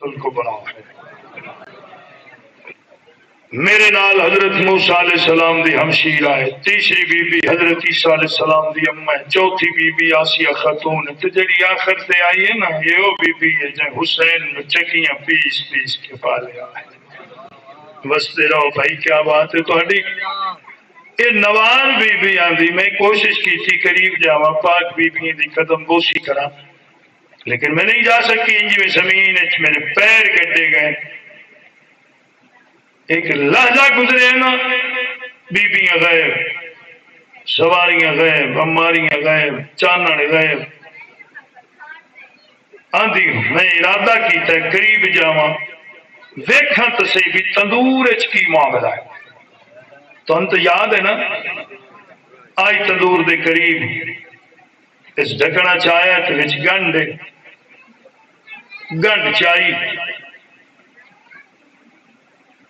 ان کو بناؤ. میرے نال حضرت موسیٰ علیہ السلام دی ہمشیر آئے، تیسری بی بی حضرت عیسیٰ علیہ السلام دی اماں ہے، چوتھی بی بی آسی خاتون ہے، تو جڑی آخر تے آئی ہے نا یہ وہ بی بی ہے جن حسین میں چکیاں پیس پیس کے پالیا ہے. بستے رہو بھائی، کیا بات ہے تہاڈی. یہ نواز بی بی آندی، میں کوشش کی تھی قریب جاواں پاک بی بی دی قدم بوسی کراں، لیکن میں نہیں جا سکی. انج میں زمین وچ میرے پیر گڈے گئے. ایک لہجہ گزرے نا، بیبیاں غائب، سواریاں غائب، اماریاں غائب، چانن غائب. آندھی میں ارادہ کیتا ہے قریب جاواں ویکھاں تو صحیح بھی تندور وچ کی معاملہ ہے. تہن تو یاد ہے نا، آئی تندور دے قریب اس ڈھکنا چایا تے وچ گنڈ چائی.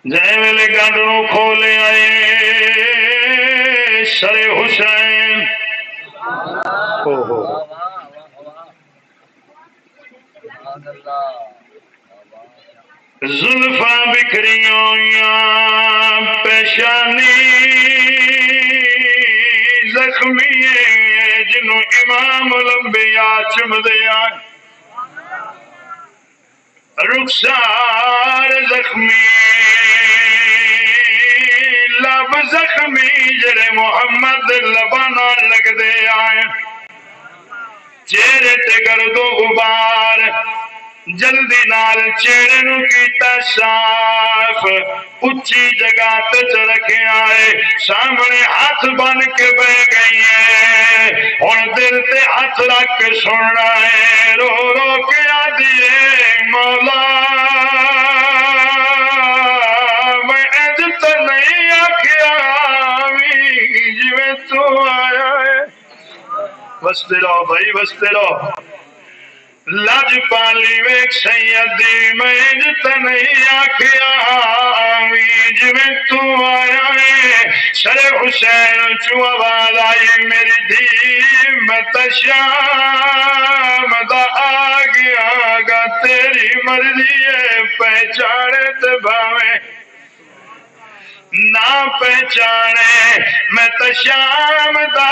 جے ویلے گنڈ نو کھولے آئے سر حسین، زلفاں بکھریاں ہوئیاں پیشانی زخمی جنوں امام الانبیاء چمدے آئے. رخسار زخمی لب زخمی جڑے محمد لبانا لگ دے آئے. چہرے تے گرد و غبار جلدی نال چہرے نو کیتا صاف، اچھی جگہ تے رکھے آئے. سامنے ہاتھ بن کے بہ گئی ہے، ہن دل تے ہاتھ رکھ کے سننا ہے. رو رو کے آدھی مولا میں عزت نہیں آکھیا جویں تو آیا ہے. بستے رہو بھائی، بستے رہو. لج پالی ویک سیدی میں عزت نہیں آکھیا جویں تو آیا ہے. سر حسین چوں آواز آئی میری دھی میں تا شام دا آ گیا گا، تیری مرضی ہے پہچانے تے بھاویں نہ پہچانے. میں تو شام دا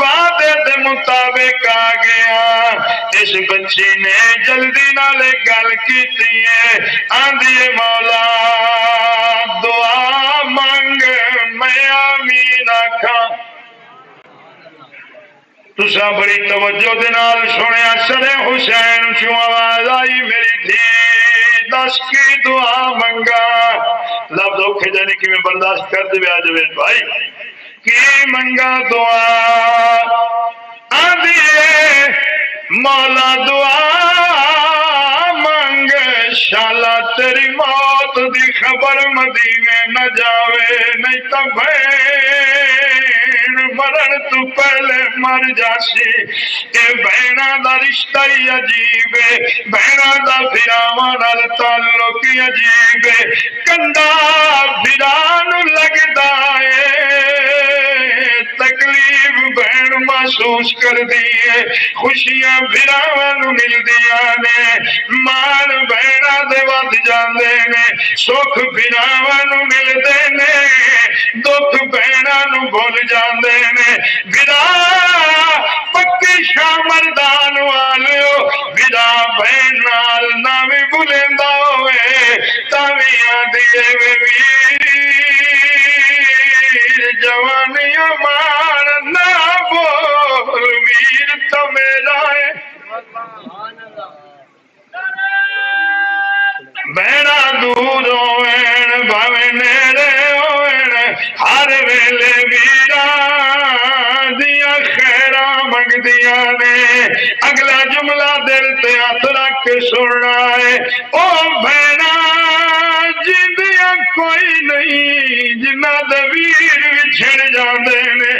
وعدے دے مطابق آ گیا. اس بچی نے جلدی نالے گل کیتی ہے، آندھی مولا دعا مانگ میں آمین آکھاں. تساں بڑی توجہ دے نال سنیا. سر حسین چوں آواز آئی میری دھی دس کی دعا منگا. لفظ اوکھے جانے کی میں برداشت کر دے آج بھائی. کی منگا دعا آدھیے مولا دعا مانگ شالا تیری موت دی خبر مدینے نہ جاوے، نہیں تو بہن مرن تو پہلے مر جاسی. اے بہنا دا رشتہ ہی عجیب ہے، بہنا دا بھراواں نال تعلق ہی عجیب ہے. کنڈا بھران لگدا ہے، تکلیف بہن محسوس کر دیئے، خوشیاں بھراواں نو مل دیاں نے، مان بہنا دے ود جاندے نے، سکھ بھراواں نو مل دے نے، دکھ بہنا نو بھول جاندے نے. بھرا پکی شاہ مردان والیو بھرا بہن نال نہ بھی بھولیندا ہوئے تاوی آندیے وے ویر جوانیاں مار نہ بول ویر تو میرا ہے. بہنا دور ہوئن بھاویں نیڑے ہوئن ہر ویلے ویراں دیاں خیراں منگدیاں نے. اگلا جملہ دل تے ہاتھ رکھ کے سننا ہے. او بہنا جیندیاں کوئی نہیں جنہ دے ویر وچھڑ جاندے نے،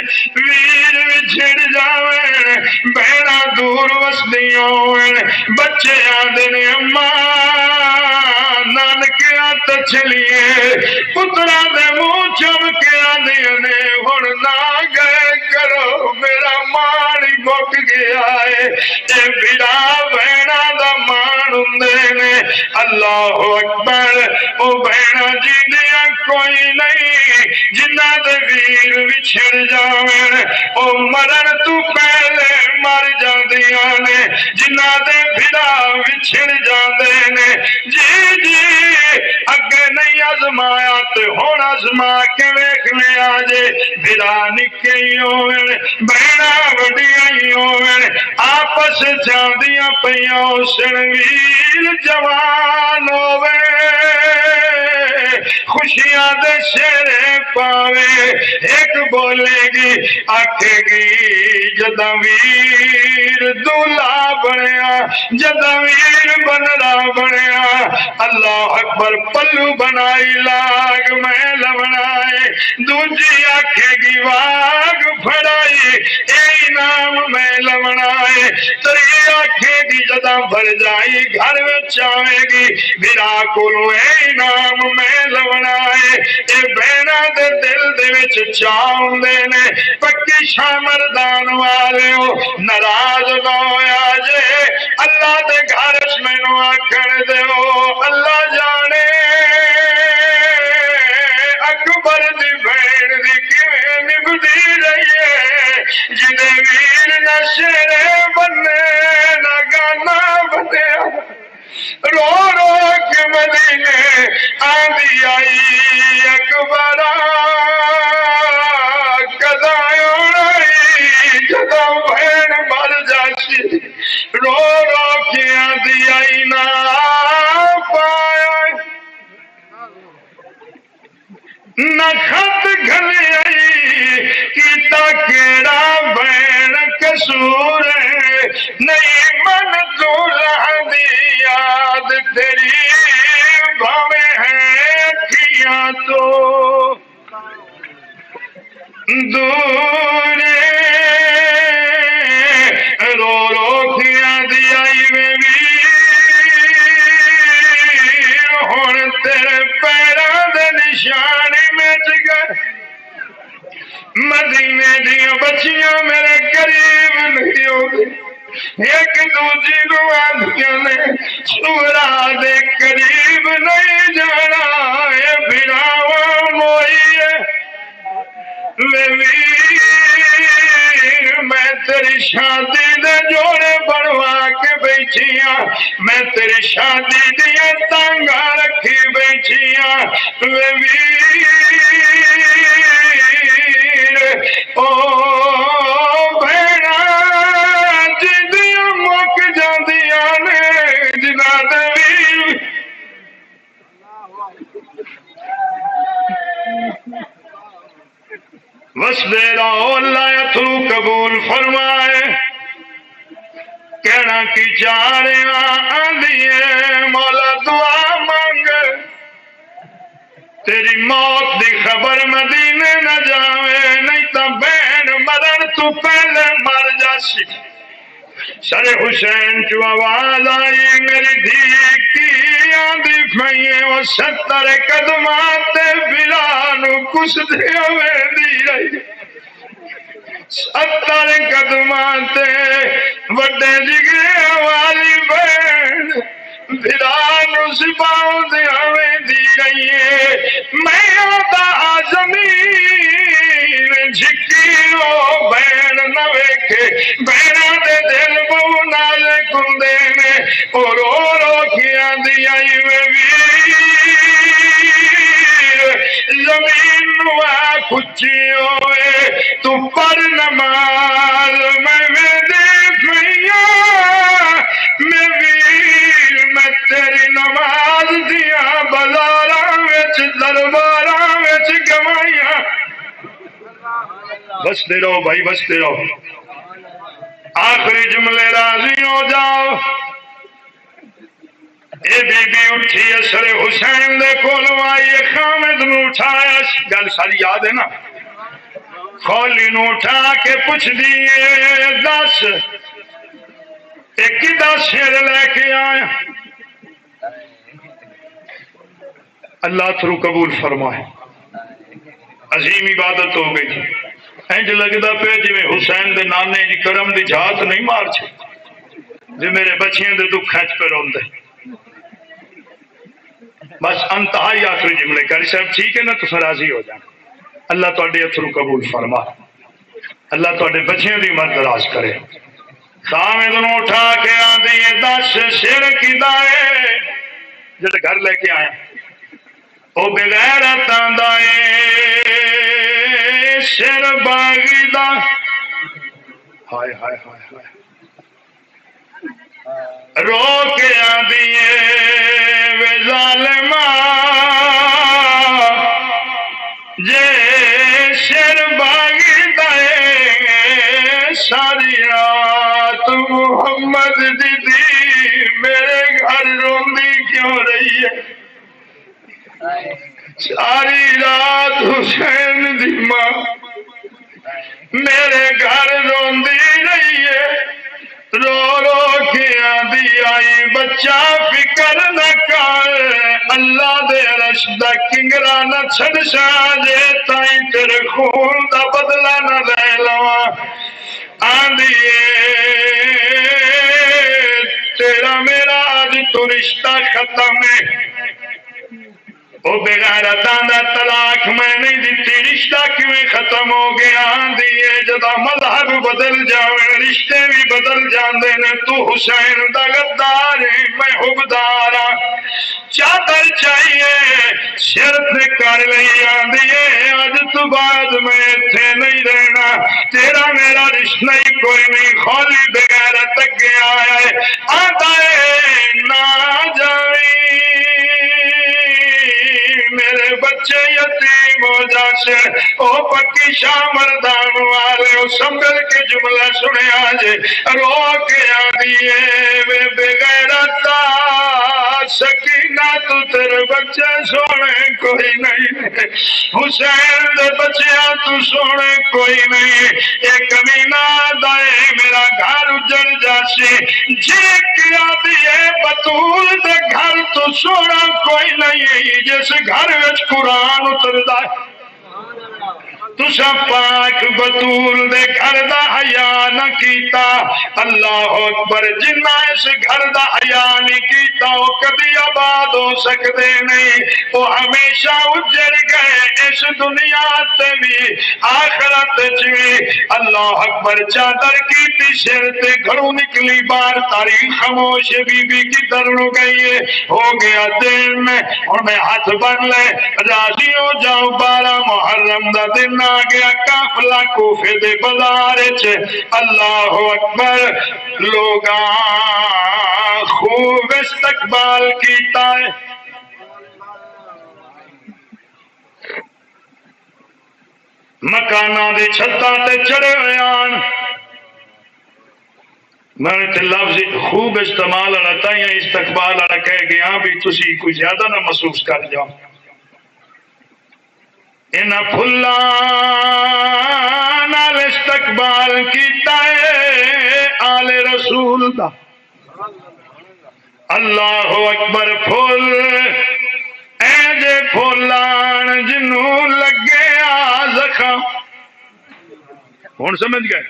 ویر وچھڑ جاویں. بہنا دور وسدیاں ہوئن بچے آندے نے اماں نانکیاں تے چلیے، پتراں دے منہ چم کے آندیاں نے ہن نہ گئے کرو میرا مان مک گیا ہے. اے بھرا بہنا دا مان ہوندے نے. اللہ اکبر او بہنا جی دیا کوئی نہیں جنہ دے ویر وچھڑ جاویں او مرن تو پہلے مر جاندیاں نے جنہ دے بھرا وچھڑ جاندے نے جی جی اگے نہیں آزمایا تے ہن آزما کے ویکھ لے آجے بھرا نکے ہی ہوئے بہنا وڈیاں ہی ہوئے آپس جاندیاں پیاں سن ویر جوان ہوئے خوشیاں دے شیرے پاوے ایک بولے گی آکھے گی جدہ ویر دولہ بنیا جدہ ویر بنرا بنیا اللہ اکبر پلو بنائی لاگ محل بنائے دوجی آکھے گی واگ پھڑائی اے انعام محل بنائے تری آکھے گی جدہ بھر جائی گھر میں چاہے گی بھرا کلو اے انعام محل بنائے اے بہنا دے دل دے وچ چاہوں دے نے پکی شامردان والے ہو ناراض نہ ہویا جے اللہ دے گھرش میں نو آکھن دے ہو اللہ جانے اکبر دی بہن دی کیویں نبھدی رہی ہے جدے ویر نہ شیرے بننے نہ گانا بنے رو رو کے مدینے آندھی آئی اکبرہ جدہ بہن مر جاسی رو رو کے آندھی آئی نہ پایا نہ خط گھلی آئی کیتا کیڑا بہن قصور ہے نہیں من تو رہدی یاد تیری بھاویں ہیں کیا تو دور رو رو کیا دیا ہوں تیرے پیروں دے نشانی مٹ گئے مدینے دیا بچیاں میرے قریب نہیں ہوگی ایک دوجی کو آدھیاں نے سورا دے قریب نہیں جانا اے بھراواں موئی ہے میں تیری شادی دے جوڑے بنوا کے بیٹھیاں میں تیری شادی دیا تانگا رکھی بیٹھیاں او بھیڑا جدیاں مک جاندیاں نے جنا دے وسدے رہو اللہ اتھرو قبول فرمائے کہنا کی چاہ رہے آندھیے مولا دعا مانگ تیری موت دی خبر مدینے نہ جاوے نہیں تو بہن مرن تو پہلے مر جاسی سر حسین جو آواز آئی میری دھی کی آندھی پھئیے وہ 70 قدمات بلانو کس دے ہوئے دی رہی 70 قدمات وڈے جگرے والی بہن بلانو سپاؤں دے ہوئے دی رہی ہے میں آدھا زمین جھکیرو بہن نہ ویکھے بہنہ دے دل بہو نالے کندے نے اور رو کیا دیا زمین نوا کچھی ہوئے تو پر نماز میں دیکھ میں ویر میں تیری نماز دیا بازاراں وچ درباراں وچ گوائیاں بستے رہو بھائی بستے رہو آخری جملے راضی ہو جاؤ اے بی بی اٹھی اثر حسین دے کولوں آئی خامد نو اٹھایا گل ساری یاد ہے نا خولی نو اٹھا کے پوچھ دیئے دس ایک شیر لے کے آیا اللہ تھرو قبول فرمائے عظیم عبادت ہو گئی انج لگدا پہ جی حسین دے نانے جی کرم دی جھات نہیں مار چھے جی میرے بچیاں دے دکھ کھچ پہ روندے بس انتہائی آخری جملے کاری صاحب ٹھیک ہے نا تو راضی ہو جائیں. اللہ تواڈے اتھرو قبول فرما, اللہ تواڈے بچیاں دی عمر دراز کرے. خامد نو اٹھا کے آندی ہے 10 سر کیدا ہے جڑے گھر لے کے آئے او بغیرت آندا ہے سر باغی دا. ہائے ہائے ہائے ہائے رو کے آندی ہے وے ظالما جے سر باغی دے ساری رات محمد دی میرے گھر روندی کیوں رہی ہے. ساری رات حسین دی ماں میرے گھر روندی رہی ہے. رو رو کے آندی آئی بچہ فکر نہ کر اللہ دے عرش دا کنگرا نہ چھڑ جے تائیں تیرے خون دا بدلہ نہ لے لواں. آندی تیرا میرا آج تو رشتہ ختم ہے. او بغیرتاں دا طلاق میں نہیں دیتی رشتہ کیویں ختم ہو گیا. آندی جدا مذہب بدل جاوے رشتے بھی بدل جاندے نے. تو حسین دا غدار ہے میں حبدار ہاں. چادر چاہیے شرط کر لئی. آندی اج تو بعد میں ایتھے نہیں رہنا تیرا میرا رشتہ ہی کوئی نہیں. خالی بغیرت اگے آیا ہے. آندا ہے نہ جاویں میرے بچے یتیم ہو جاسے. او پکی شاہ مردان والے او سنبھل کے جملہ سنیا جے. رو کے آدھی وے بغیرتا سکینہ تو تیرے بچے سونے کوئی نہیں. حسین دے بچیاں تو سونے کوئی نہیں. ایک کمینہ دائے میرا گھر اجڑ جاسے. جے کیا دیئے بطول دے گھر تو سونا کوئی نہیں جس گھر وچ قرآن اتردا ہے. تسا پاک بطول دے گھر دا حیا نہ کیتا. اللہ اکبر جنہ اس گھر دا حیا نہیں کیتا وہ کبھی آباد ہو سکتے نہیں. وہ ہمیشہ اجڑ گئے اس دنیا تے بھی آخرت وچ بھی. اللہ اکبر چادر کیتی سر تے گھروں نکلی باہر. تاریخ خاموش بی بی کدھر نو گئی ہے. ہو گیا دن میں انہیں ہاتھ بن لے راضی ہو جاؤ. 12 محرم دا دن آ گیا. قافلہ کوفے دے بازار وچ. اللہ اکبر لوگاں خوب استقبال کیتا ہے. مکاناں دی چھتاں تے چڑھے ہوئے آن. میں نے لفظ خوب استعمال والا تائیں استقبال والا کہہ گیا بھی تسی کوئی زیادہ نہ محسوس کر جاؤ. انہاں پھلاں نال استقبال کیتا ہے آل رسول دا. اللہ اکبر. پھول اے جے پھولان جنوں لگے آ زخم. ہن سمجھ گئے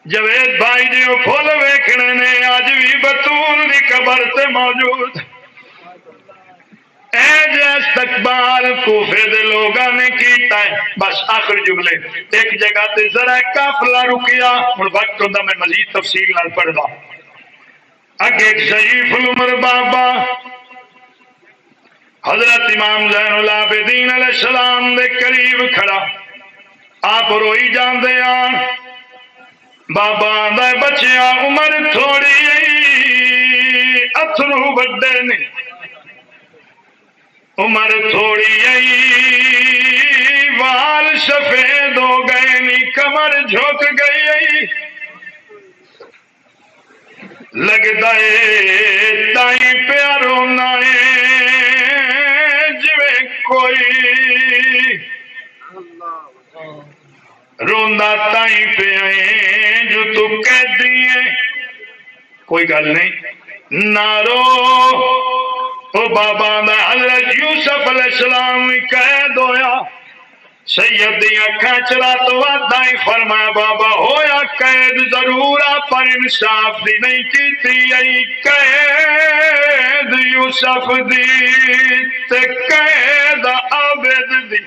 جوید بھائی جی وہ پھول ویکھنے نے اج بھی بطول دی قبر تے موجود. اے جے استقبال کوفے دے لوگاں نے کیتا ہے. بس آخر جملے ایک جگہ تے ذرا قافلہ رکیا. ہن وقت ہوندا میں مزید تفصیل نال پڑھدا. اگے ایک شریف العمر بابا حضرت امام زین العابدین علیہ السلام دے قریب کھڑا. آپ روئی جاندے آن. بابا آندا بچیا عمر تھوڑی اتھرو بڑے نے. عمر تھوڑی وال سفید ہو گئے نی کمر جھک گئی. لگتا ہے تائیں پیا رونا جویں کوئی روندا تائیں پیا جو تو قیدی ہے. کوئی گل نہیں نہ رو. او بابا دا حضرت یوسف علیہ السلام قید ہویا. سید دی اکھاں چلا تو دائی فرمایا بابا ہویا قید ضرور پر انصاف دی نہیں کیتی ای قید یوسف دی تے قید عابد دی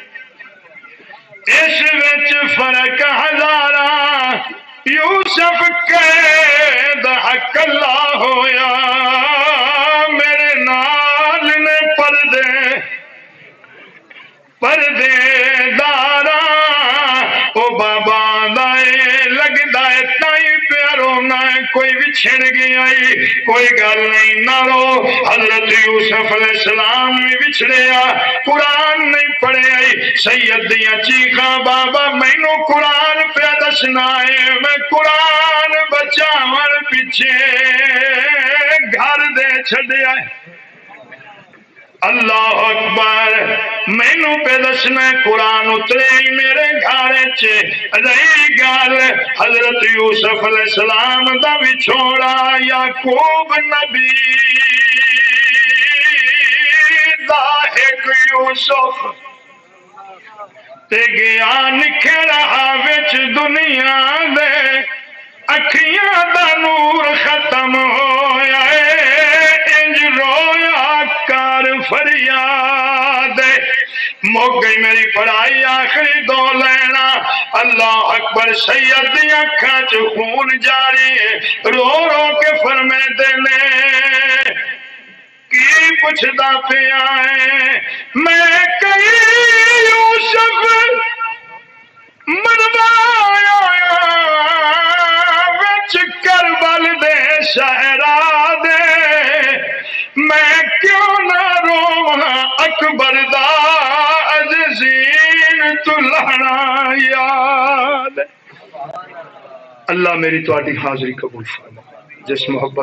اس وچ فرق ہزارہ یوسف قید حق اللہ ہویا میرے نال نے پردے دارا او بابا دائے لگ دائے تائی پیارو نہ کوئی بچھڑ گیا کوئی گل نہیں نہ رو حضرت یوسف علیہ السلام بھی بچھڑیا قرآن نہیں پڑھے آئی سید دیا چیخاں بابا مینو قرآن پہ دسنا ہے میں قرآن بچاون پیچھے گھر دے چھڑیا ہے اللہ اکبر مینو پہ دسنا قرآن اترے میرے گھر رہی گل حضرت یوسف علیہ السلام دا بھی چھوڑا یعقوب نبی دا ایک یوسف تے گیا نکھڑا وچ دنیا دے اکھیاں دا نور ختم ہویا انج رویا کر فریاد مک گئی میری پڑھائی آخری دو لینا اللہ اکبر سید دی اکھاں چ خون جاری رو رو کے فرمے دینے کی پوچھدا پیا ہے میں کئی یوسف مروایا وچ کربل دے شہرا دے میں کیوں نہ رواں اکبر دا عزیزین تو لہنا یاد اللہ میری تواڈی حاضری قبول فرما جس محبت